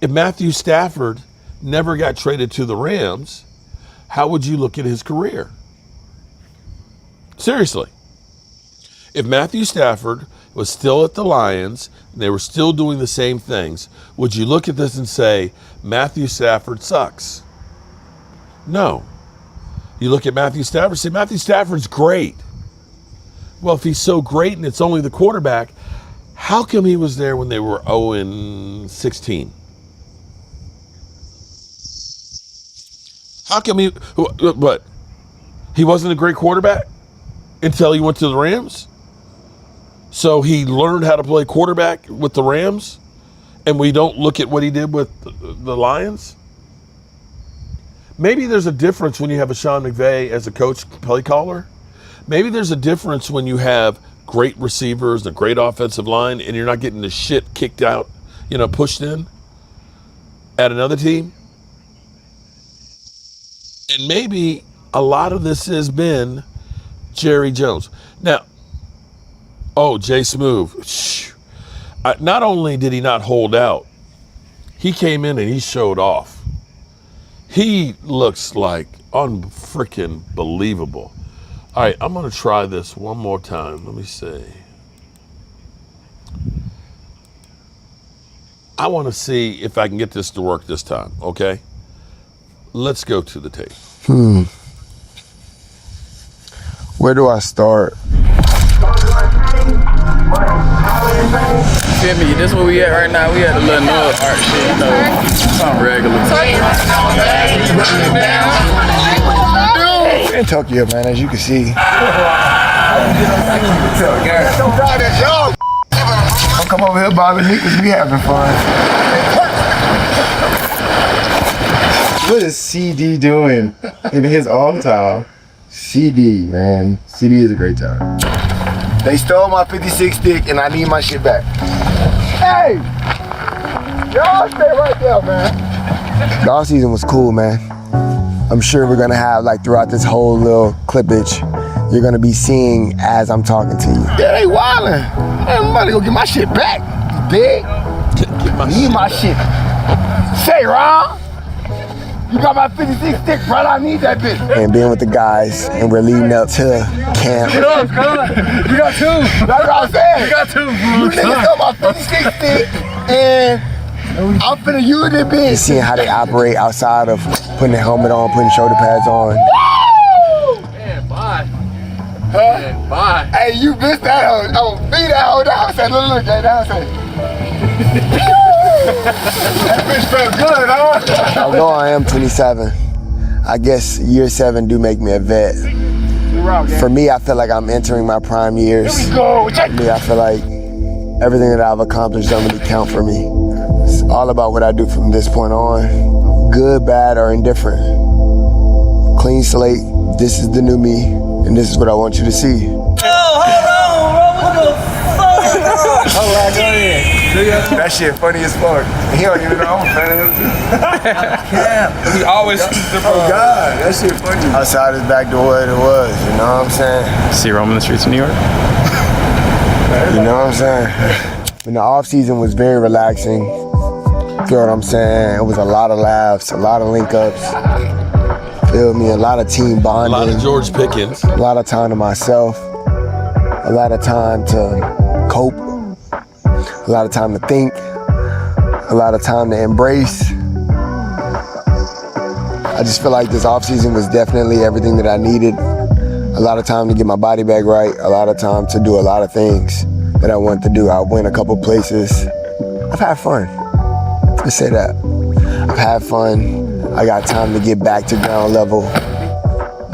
Speaker 1: If Matthew Stafford never got traded to the Rams, how would you look at his career? Seriously. If Matthew Stafford was still at the Lions and they were still doing the same things, would you look at this and say, Matthew Stafford sucks? No. You look at Matthew Stafford and say, Matthew Stafford's great. Well, if he's so great and it's only the quarterback, how come he was there when they were 0-16? How come he wasn't a great quarterback until he went to the Rams? So he learned how to play quarterback with the Rams, and we don't look at what he did with the Lions? Maybe there's a difference when you have a Sean McVay as a coach play caller. Maybe there's a difference when you have great receivers and a great offensive line and you're not getting the shit kicked out, pushed in at another team. And maybe a lot of this has been Jerry Jones. Now, Jay Smooth. Not only did he not hold out, he came in and he showed off. He looks like unfreaking believable. All right, I'm going to try this one more time. Let me see. I want to see if I can get this to work this time, okay? Let's go to the tape.
Speaker 4: Where do I start?
Speaker 5: Feel me? This where we at right now. We at the little Noah art shit, you know, something regular.
Speaker 4: In Tokyo, man, as you can see. Don't come over here bothering me because we having fun. What is CD doing in his own time? CD, man. CD is a great time. They stole my 56 stick and I need my shit back. Hey! Y'all stay right there, man. The off season was cool, man. I'm sure we're gonna have, like, throughout this whole little clippage, you're gonna be seeing as I'm talking to you. Yeah, they wildin'. I'm about to go get my shit back. You dig? Need my shit. Say, Ron. You got my 56 stick, brother. I need that bitch. And being with the guys, and we're leading up to camp.
Speaker 2: You got two.
Speaker 4: That's what I'm saying.
Speaker 2: You got two.
Speaker 4: You niggas got my 56 stick, and I'm finna use this bitch. Just seeing how they operate outside of putting the helmet on, putting shoulder pads on.
Speaker 2: Yeah, bye.
Speaker 4: Huh?
Speaker 2: Yeah, bye.
Speaker 4: Hey, you missed that hoe. Oh, beat that hoe down. I said, look, that down. I said, that bitch felt good, huh? Although I am 27, I guess year 7 do make me a vet. For me, I feel like I'm entering my prime years. Here we go. For me, I feel like everything that I've accomplished doesn't really count for me. It's all about what I do from this point on. Good, bad, or indifferent. Clean slate, this is the new me, and this is what I want you to see. That shit funny as fuck. He don't even know I'm a fan of him too.
Speaker 5: We always
Speaker 4: Oh God, that shit funny. Outside is back to what it was, you know what I'm saying?
Speaker 5: see roaming the streets of New York.
Speaker 4: You know what I'm saying? And the off season was very relaxing. You know what I'm saying? It was a lot of laughs, a lot of link ups. Feel me? A lot of team bonding.
Speaker 1: A lot of George Pickens.
Speaker 4: A lot of time to myself. A lot of time to cope. A lot of time to think. A lot of time to embrace. I just feel like this off season was definitely everything that I needed. A lot of time to get my body back right. A lot of time to do a lot of things that I wanted to do. I went a couple places. I've had fun. Let's say that. I've had fun. I got time to get back to ground level.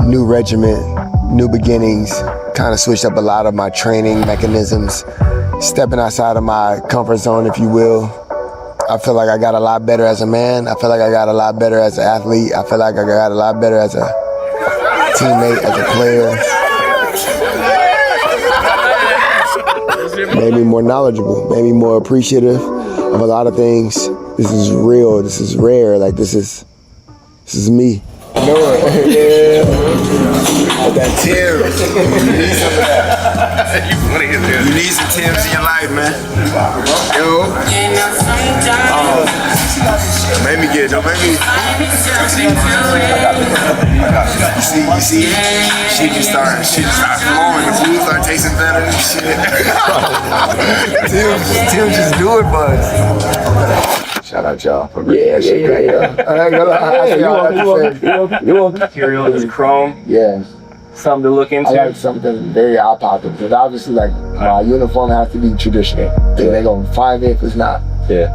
Speaker 4: New regiment, new beginnings. Kind of switched up a lot of my training mechanisms. Stepping outside of my comfort zone, if you will. I feel like I got a lot better as a man. I feel like I got a lot better as an athlete. I feel like I got a lot better as a teammate, as a player. Made me more knowledgeable, made me more appreciative of a lot of things. This is real, this is rare, like this is me. You know it. Yeah. That Tim's. You need some of that. You need some Tim's in your life, man. Yo. Made me get, don't make me. You see, she can start flowing. The food start tasting better and shit. Tim just do it, bud. Shout out y'all. Yeah. I ain't gonna lie.
Speaker 5: You want material is chrome.
Speaker 4: Yeah.
Speaker 5: Something to look into.
Speaker 4: I like something very eye-popping because obviously, like, my uniform has to be traditional. They're gonna find me if it's not.
Speaker 5: Yeah.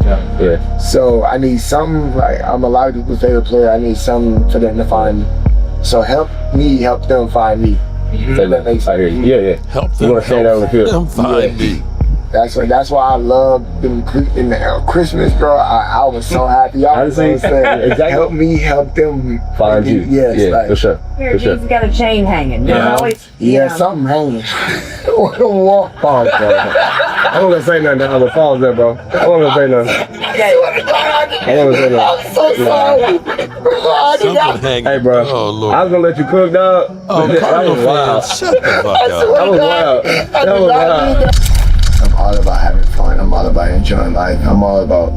Speaker 4: So I need something, like, I'm a lot of people's favorite player. I need something for them to find me. So help me help them find me. So that makes sense.
Speaker 5: Yeah.
Speaker 1: Help them, them find me.
Speaker 4: That's why I love them in the Christmas, bro. I was so happy. Y'all was saying, exactly. Help me help them
Speaker 5: Find you.
Speaker 4: Yes,
Speaker 5: yeah,
Speaker 4: like,
Speaker 5: for sure.
Speaker 6: Here, he's got a chain hanging.
Speaker 5: Yeah.
Speaker 6: Always,
Speaker 4: Something hanging. Walk.
Speaker 5: Pause, bro. I don't want to say nothing. I'm gonna pause there, bro. I don't want to say nothing.
Speaker 4: I'm so sorry.
Speaker 1: Something hanging.
Speaker 5: Hey, bro.
Speaker 1: Oh, Lord.
Speaker 5: I was gonna let you cook, dog.
Speaker 1: Oh, Cardinal fans, shut the fuck up.
Speaker 5: That was wild.
Speaker 4: I'm all about having fun. I'm all about enjoying life. I'm all about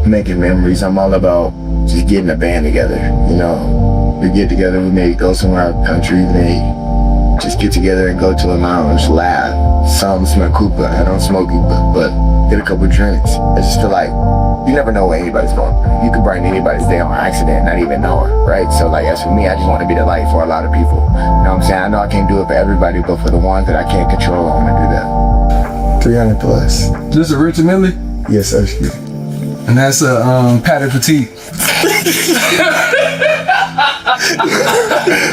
Speaker 4: making memories. I'm all about just getting a band together. You know, we get together, we may go somewhere out of the country, we may just get together and go to a lounge, laugh. Some smoke Cooper. I don't smoke it, but get a couple drinks. I just feel like you never know what anybody's going through. You could brighten anybody's day on accident, not even know it, right? So like, as for me, I just want to be the light for a lot of people. You know what I'm saying? I know I can't do it for everybody, but for the ones that I can't control, I want to do that. 300 plus.
Speaker 7: This is Richard Millie?
Speaker 4: Yes, sir.
Speaker 7: And that's a Patty Petite.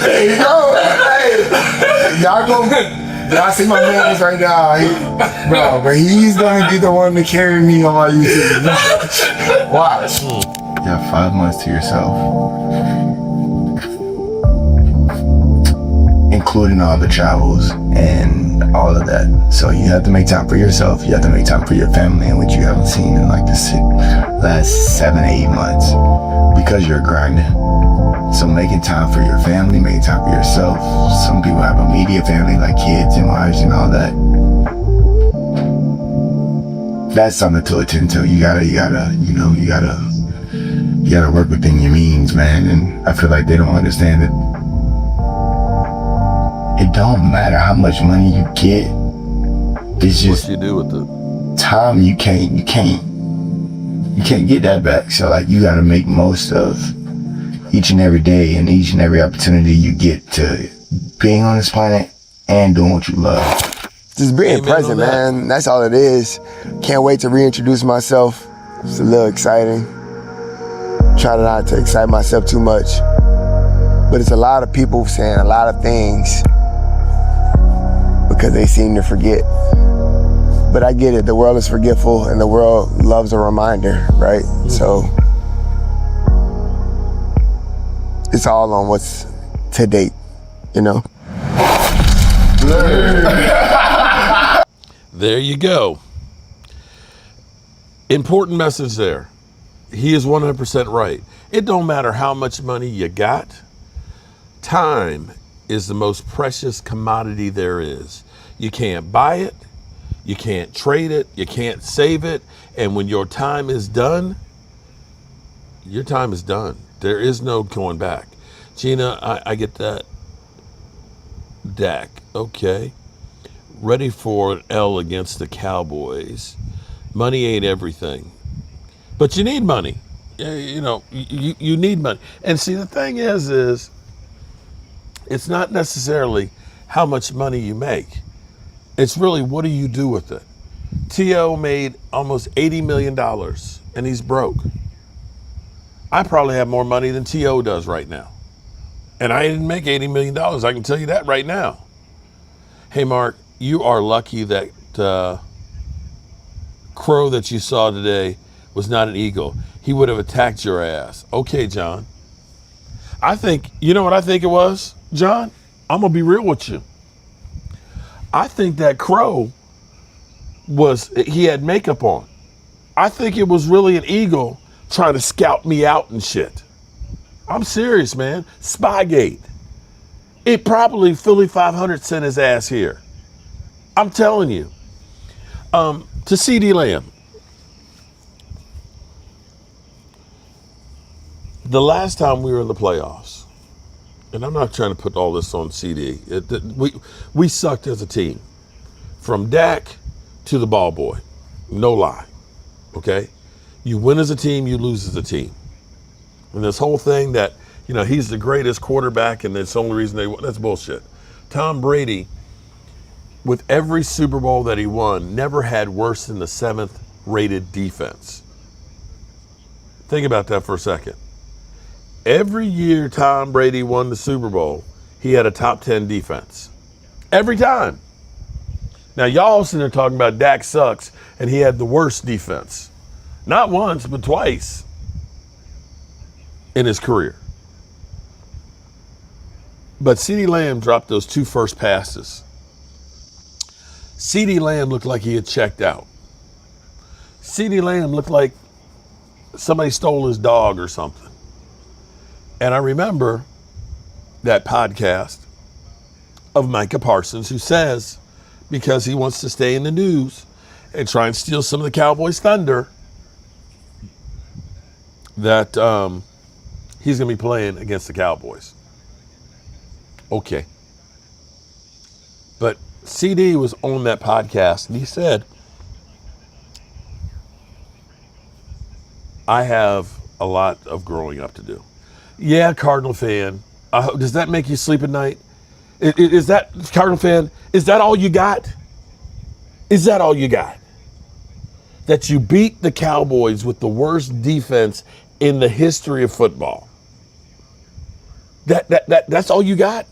Speaker 4: There you go. Hey, y'all see my man right now, but he's gonna be the one to carry me on my YouTube. Watch. You have 5 months to yourself, including all the travels and all of that. So you have to make time for yourself. You have to make time for your family, which you haven't seen in like the last 7, 8 months because you're grinding. So making time for your family, making time for yourself. Some people have a media family, like kids and wives and all that. That's something to attend to. You gotta work within your means, man. And I feel like they don't understand that it don't matter how much money you get. It's just
Speaker 1: what you do with it.
Speaker 4: Time you can't get that back. So like you gotta make most of each and every day and each and every opportunity you get to being on this planet and doing what you love. Just being present, man. That's all it is. Can't wait to reintroduce myself. It's a little exciting. Try not to excite myself too much. But it's a lot of people saying a lot of things because they seem to forget. But I get it. The world is forgetful and the world loves a reminder, right? So it's all on what's to date, you know?
Speaker 1: There you go. Important message there. He is 100% right. It don't matter how much money you got. Time is the most precious commodity there is. You can't buy it. You can't trade it. You can't save it. And when your time is done, your time is done. There is no going back. Gina, I get that. Dak, okay. Ready for an L against the Cowboys. Money ain't everything. But you need money. You know, you need money. And see, the thing is it's not necessarily how much money you make. It's really what do you do with it? T.O. made almost $80 million and he's broke. I probably have more money than T.O. does right now. And I didn't make $80 million. I can tell you that right now. Hey, Mark, you are lucky that crow that you saw today was not an eagle. He would have attacked your ass. Okay, John. I think, you know what I think it was, John? I'm going to be real with you. I think that crow he had makeup on. I think it was really an eagle trying to scout me out and shit. I'm serious, man. Spygate. It probably Philly 500 sent his ass here. I'm telling you. To CD Lamb. The last time we were in the playoffs, and I'm not trying to put all this on CD. We sucked as a team. From Dak to the ball boy. No lie. Okay? You win as a team, you lose as a team. And this whole thing that, you know, he's the greatest quarterback and that's the only reason they won, that's bullshit. Tom Brady, with every Super Bowl that he won, never had worse than the 7th rated defense. Think about that for a second. Every year Tom Brady won the Super Bowl, he had a top 10 defense. Every time. Now, y'all sitting there talking about Dak sucks and he had the worst defense. Not once, but twice in his career. But CeeDee Lamb dropped those 2 first passes. CeeDee Lamb looked like he had checked out. CeeDee Lamb looked like somebody stole his dog or something. And I remember that podcast of Micah Parsons who says, because he wants to stay in the news and try and steal some of the Cowboys' thunder, that he's going to be playing against the Cowboys. Okay. But CD was on that podcast and he said I have a lot of growing up to do. Yeah, Cardinal fan. Does that make you sleep at night? Is that, Cardinal fan, is that all you got? Is that all you got? That you beat the Cowboys with the worst defense in the history of football? That's all you got?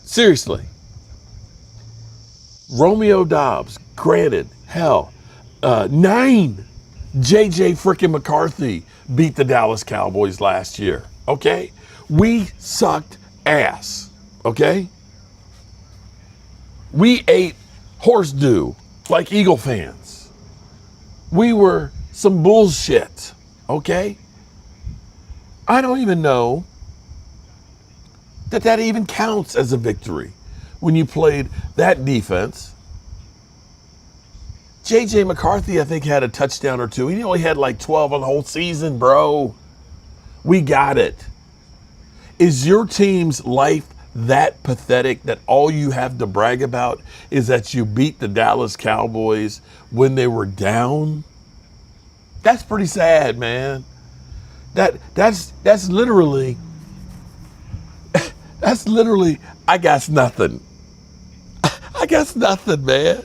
Speaker 1: Seriously. Romeo Dobbs, granted, hell, 9 JJ frickin' McCarthy beat the Dallas Cowboys last year, okay? We sucked ass, okay? We ate horse dew like Eagle fans. We were some bullshit, okay? I don't even know that even counts as a victory when you played that defense. JJ McCarthy, I think, had a touchdown or two. He only had like 12 on the whole season, bro. We got it. Is your team's life that pathetic that all you have to brag about is that you beat the Dallas Cowboys when they were down? That's pretty sad, man. That's literally I got nothing. I got nothing, man.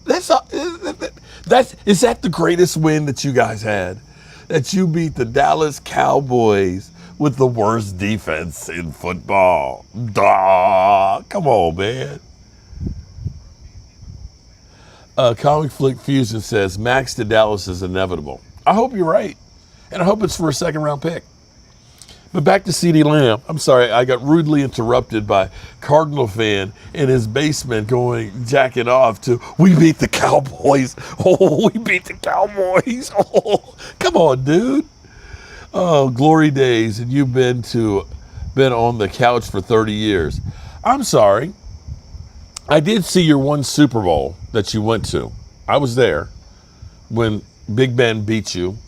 Speaker 1: Is that the greatest win that you guys had? That you beat the Dallas Cowboys with the worst defense in football? Duh. Come on, man. Comic Flick Fusion says Max to Dallas is inevitable. I hope you're right. And I hope it's for a second-round pick. But back to CeeDee Lamb. I'm sorry, I got rudely interrupted by Cardinal fan in his basement jacking off to, we beat the Cowboys. Oh, we beat the Cowboys. Oh, come on, dude. Oh, glory days. And you've been on the couch for 30 years. I'm sorry. I did see your one Super Bowl that you went to. I was there when Big Ben beat you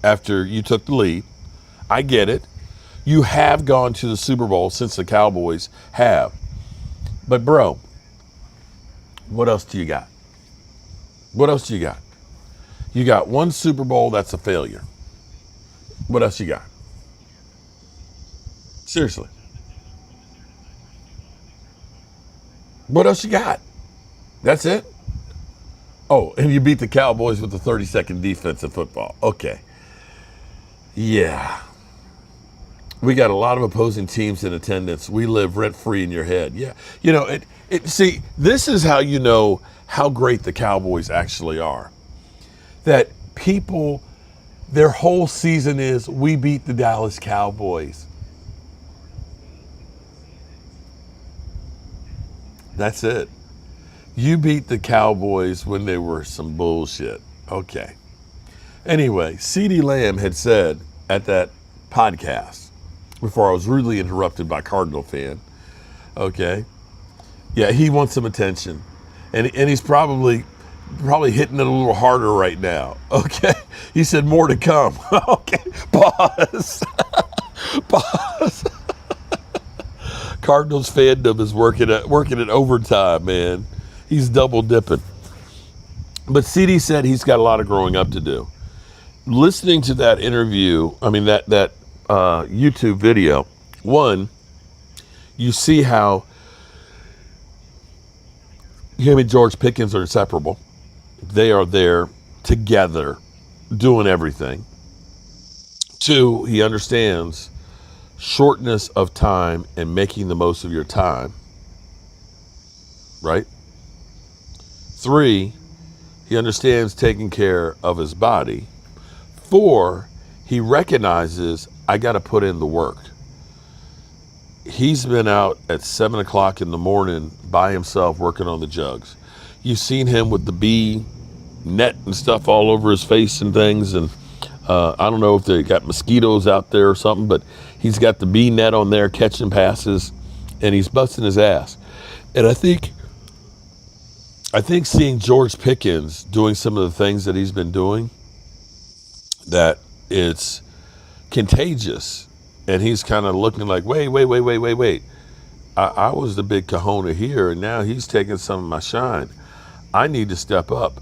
Speaker 1: after you took the lead. I get it. You have gone to the Super Bowl since the Cowboys have. But, bro, what else do you got? What else do you got? You got one Super Bowl that's a failure. What else you got? Seriously. What else you got? That's it? Oh, and you beat the Cowboys with the 32nd defense in football. Okay. Yeah. We got a lot of opposing teams in attendance. We live rent-free in your head. Yeah. You know, see, this is how you know how great the Cowboys actually are. That people, their whole season is, we beat the Dallas Cowboys. That's it. You beat the Cowboys when they were some bullshit. Okay. Anyway, CeeDee Lamb had said at that podcast, before I was rudely interrupted by Cardinal fan, okay, yeah, he wants some attention. And he's probably hitting it a little harder right now, okay? He said more to come. Okay, pause. Pause. Cardinals fandom is working at overtime, man. He's double dipping. But CD said he's got a lot of growing up to do. Listening to that interview, that YouTube video, one, you see how him and George Pickens are inseparable. They are there together doing everything. Two, he understands shortness of time and making the most of your time, right? Three, he understands taking care of his body. Four, he recognizes I got to put in the work. He's been out at 7 o'clock in the morning by himself working on the jugs. You've seen him with the bee net and stuff all over his face and things. And I don't know if they got mosquitoes out there or something, but he's got the bee net on there catching passes and he's busting his ass. And I think seeing George Pickens doing some of the things that he's been doing, that it's contagious. And he's kind of looking like, wait. I was the big kahuna here, and now he's taking some of my shine. I need to step up.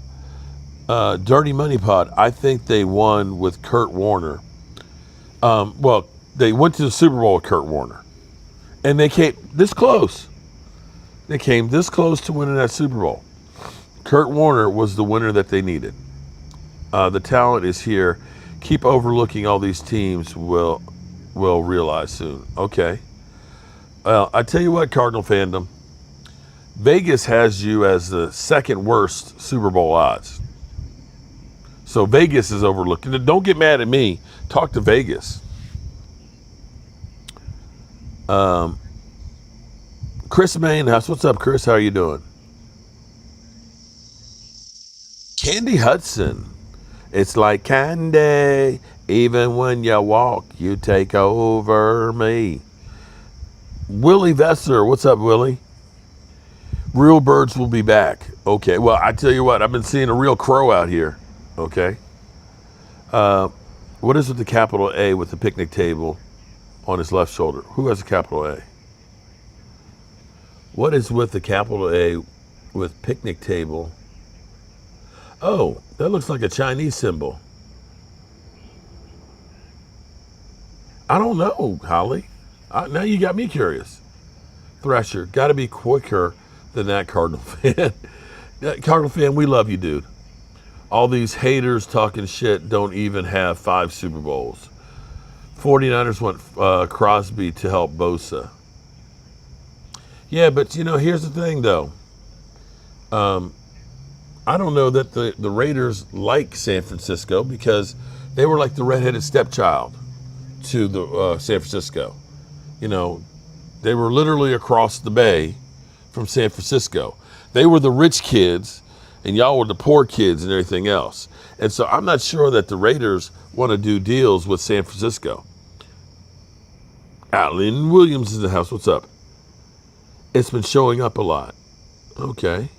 Speaker 1: Dirty Money Pod, I think they won with Kurt Warner. Well, they went to the Super Bowl with Kurt Warner. And they came this close. They came this close to winning that Super Bowl. Kurt Warner was the winner that they needed. The talent is here. Keep overlooking all these teams. Will realize soon. Okay. Well, I tell you what, Cardinal fandom. Vegas has you as the second worst Super Bowl odds. So Vegas is overlooking it. Don't get mad at me. Talk to Vegas. Chris Mainhouse. What's up, Chris? How are you doing? Candy Hudson. It's like candy. Even when you walk, you take over me. Willie Vesser. What's up, Willie? Real birds will be back. Okay. Well, I tell you what. I've been seeing a real crow out here. Okay. What is with the capital A with the picnic table on his left shoulder? Who has a capital A? What is with the capital A with picnic table? Oh, that looks like a Chinese symbol. I don't know, Holly. Now you got me curious. Thrasher, got to be quicker than that, Cardinal fan. Cardinal fan, we love you, dude. All these haters talking shit don't even have 5 Super Bowls. 49ers want Crosby to help Bosa. Yeah, but here's the thing though. I don't know that the Raiders like San Francisco because they were like the redheaded stepchild to the San Francisco. They were literally across the bay from San Francisco. They were the rich kids and y'all were the poor kids and everything else. And so I'm not sure that the Raiders want to do deals with San Francisco. Quinnen Williams is in the house. What's up? It's been showing up a lot. Okay.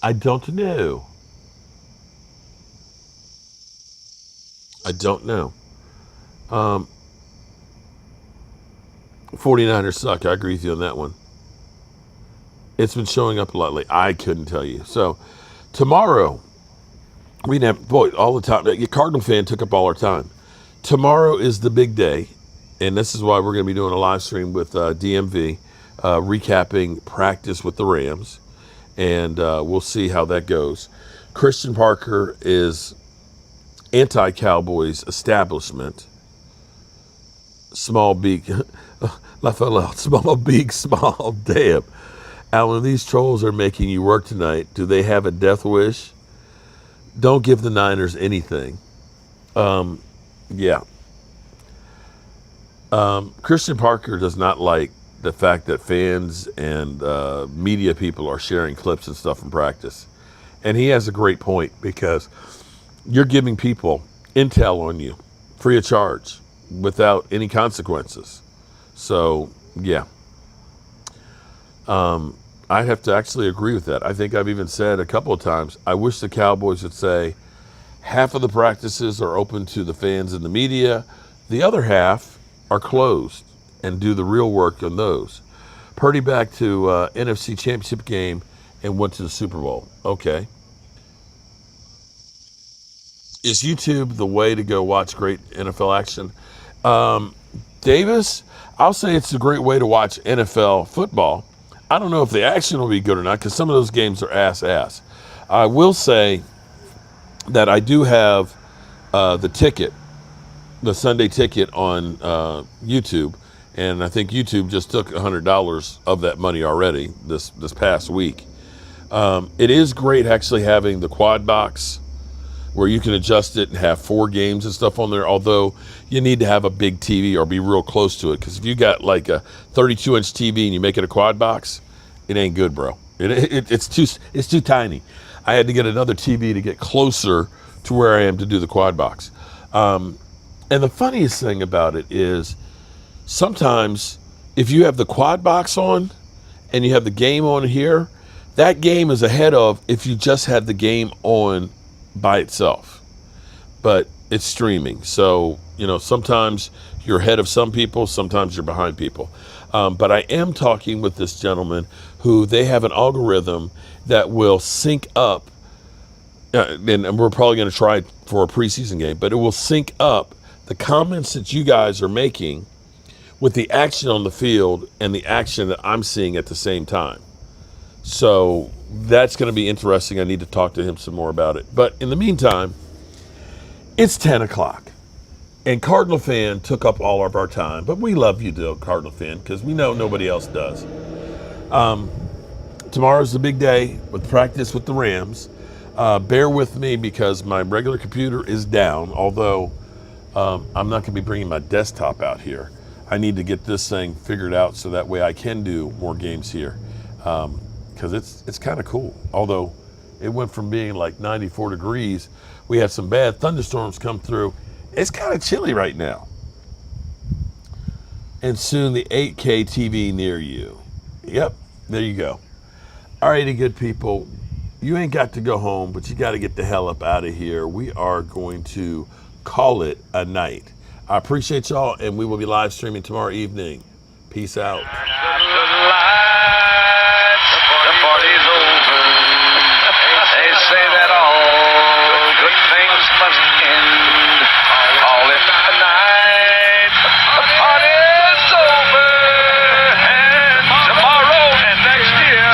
Speaker 1: I don't know. I don't know. 49ers suck. I agree with you on that one. It's been showing up a lot lately. I couldn't tell you. So tomorrow, we didn't have, all the time. Your Cardinal fan took up all our time. Tomorrow is the big day, and this is why we're going to be doing a live stream with DMV, recapping practice with the Rams, and we'll see how that goes. Christian Parker is anti-Cowboys establishment. Small beak, laugh out loud. Small beak, small damn. Alan, these trolls are making you work tonight. Do they have a death wish? Don't give the Niners anything. Yeah. Christian Parker does not like the fact that fans and media people are sharing clips and stuff from practice. And he has a great point because you're giving people intel on you free of charge without any consequences. So, yeah. I have to actually agree with that. I think I've even said a couple of times, I wish the Cowboys would say half of the practices are open to the fans and the media. The other half are closed and do the real work on those. Purdy back to NFC Championship game and went to the Super Bowl. Okay. Is YouTube the way to go watch great NFL action? Davis, I'll say it's a great way to watch NFL football. I don't know if the action will be good or not because some of those games are ass. I will say that I do have the ticket, the Sunday ticket on YouTube, and I think YouTube just took $100 of that money already this past week. It is great actually having the quad box where you can adjust it and have 4 games and stuff on there, although you need to have a big TV or be real close to it, because if you got like a 32-inch TV and you make it a quad box, it ain't good, bro. It's too tiny. I had to get another TV to get closer to where I am to do the quad box. And the funniest thing about it is sometimes if you have the quad box on and you have the game on here, that game is ahead of if you just had the game on by itself, but it's streaming. So, sometimes you're ahead of some people, sometimes you're behind people. But I am talking with this gentleman who they have an algorithm that will sync up and we're probably going to try it for a preseason game, but it will sync up the comments that you guys are making with the action on the field and the action that I'm seeing at the same time. So that's going to be interesting. I need to talk to him some more about it. But in the meantime, it's 10 o'clock. And Cardinal Fan took up all of our time. But we love you, Cardinal Fan, because we know nobody else does. Tomorrow's the big day with practice with the Rams. Bear with me because my regular computer is down, although I'm not going to be bringing my desktop out here. I need to get this thing figured out so that way I can do more games here. Because it's kind of cool. Although it went from being like 94 degrees, we had some bad thunderstorms come through. It's kind of chilly right now. And soon the 8K TV near you. Yep, there you go. Alrighty, good people. You ain't got to go home, but you got to get the hell up out of here. We are going to call it a night. I appreciate y'all, and we will be live streaming tomorrow evening. Peace out.